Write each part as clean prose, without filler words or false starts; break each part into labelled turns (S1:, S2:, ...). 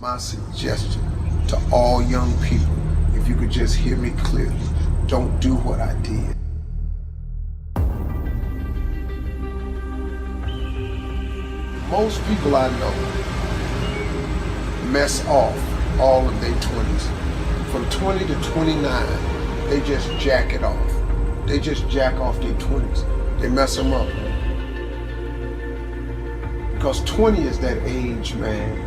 S1: My suggestion to all young people, if you could just hear me clearly, don't do what I did. Most people I know mess off all of their 20s. From 20 to 29, they just jack it off. They just jack off their 20s. They mess them up. Because 20 is that age, man,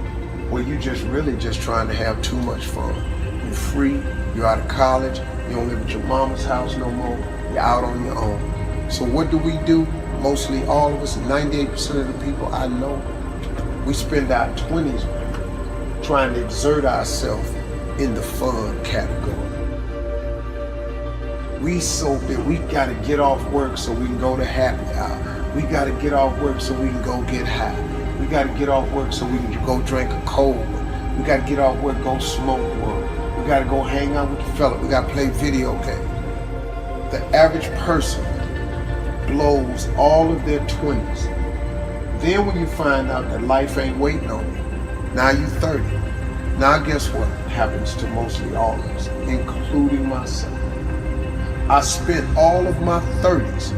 S1: where you just really just trying to have too much fun. You're free, you're out of college, you don't live at your mama's house no more, you're out on your own. So what do? Mostly all of us, 98% of the people I know, we spend our 20s trying to exert ourselves in the fun category. We so big, we gotta get off work so we can go to happy hour. We gotta get off work so we can go get high. We gotta get off work so we can go drink a cold one. We gotta get off work, go smoke one. We gotta go hang out with the fella. We gotta play video games. The average person blows all of their 20s. Then when you find out that life ain't waiting on you, now you 30. Now guess what happens to mostly all of us, including myself? I spent all of my 30s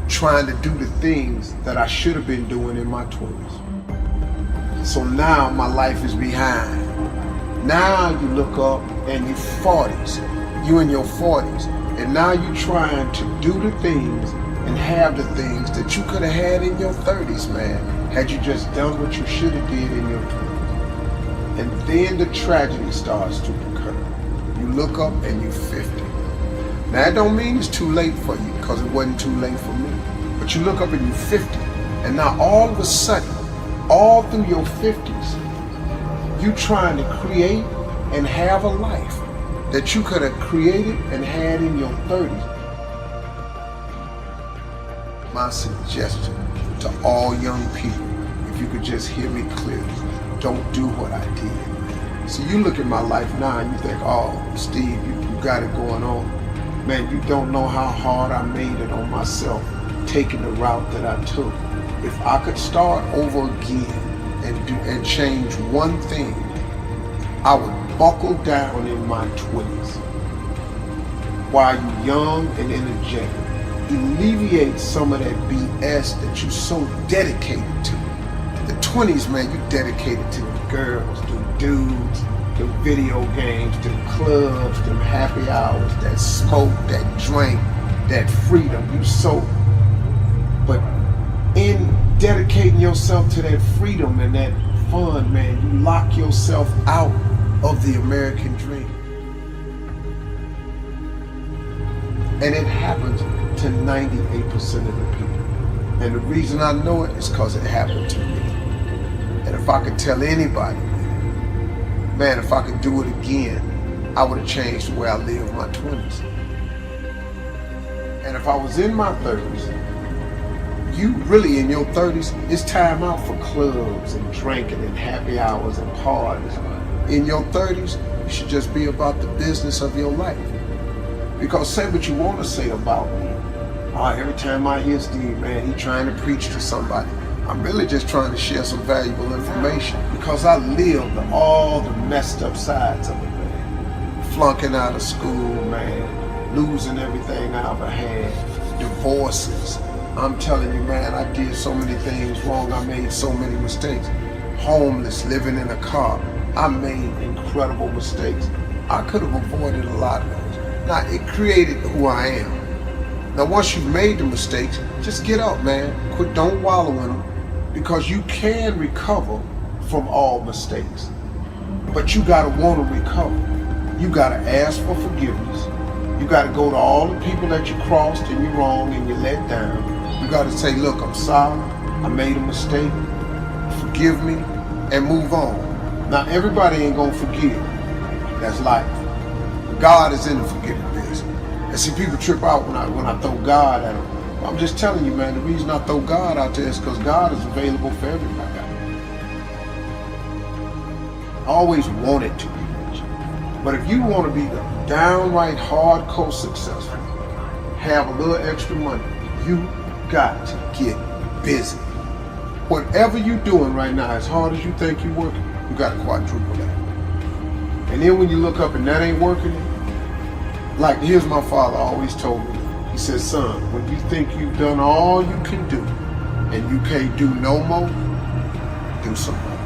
S1: trying to do the things that I should have been doing in my 20s. So now my life is behind. Now you look up and you're 40s, you in your 40s, and now you're trying to do the things and have the things that you could have had in your 30s, man, had you just done what you should have did in your 20s. And then the tragedy starts to occur. You look up and you're 50. Now that don't mean it's too late for you, because it wasn't too late for me. But you look up and you're 50, and now all of a sudden, all through your 50s, you trying to create and have a life that you could have created and had in your 30s. My suggestion to all young people, if you could just hear me clearly, don't do what I did. So you look at my life now and you think, oh, Steve, you got it going on. Man, you don't know how hard I made it on myself, taking the route that I took. If I could start over again and change one thing, I would buckle down in my 20s while you're young and energetic. Alleviate some of that BS that you're so dedicated to. The 20s, man, you dedicated to the girls, the dudes, the video games, the clubs, the happy hours, that smoke, that drink, that freedom. You so, but in dedicating yourself to that freedom and that fun, man, you lock yourself out of the American dream. And it happens to 98% of the people. And the reason I know it is because it happened to me. And if I could tell anybody, man, if I could do it again, I would have changed the way I lived my 20s. And if I was in my 30s, you really in your 30s, it's time out for clubs and drinking and happy hours and parties. In your 30s, you should just be about the business of your life. Because say what you want to say about me. Every time I hear Steve, man, he trying to preach to somebody. I'm really just trying to share some valuable information because I lived all the messed up sides of it, man. Flunking out of school, man. Losing everything I ever had. Divorces. I'm telling you, man, I did so many things wrong. I made so many mistakes. Homeless, living in a car. I made incredible mistakes. I could have avoided a lot of those. Now, it created who I am. Now, once you've made the mistakes, just get up, man. Don't wallow in them, because you can recover from all mistakes. But you gotta want to recover. You gotta ask for forgiveness. You gotta go to all the people that you crossed and you wronged and you let down. You gotta say, look, I'm sorry. I made a mistake. Forgive me and move on. Now, everybody ain't gonna forgive. That's life. God is in the forgiving business. And see, people trip out when I throw God at them. I'm just telling you, man, the reason I throw God out there is because God is available for everybody. I always wanted to be rich. But if you want to be the downright hardcore successful, have a little extra money, you got to get busy. Whatever you're doing right now, as hard as you think you're working, you got to quadruple that. And then when you look up and that ain't working, like here's my father always told me, he said, son, when you think you've done all you can do and you can't do no more, do some more.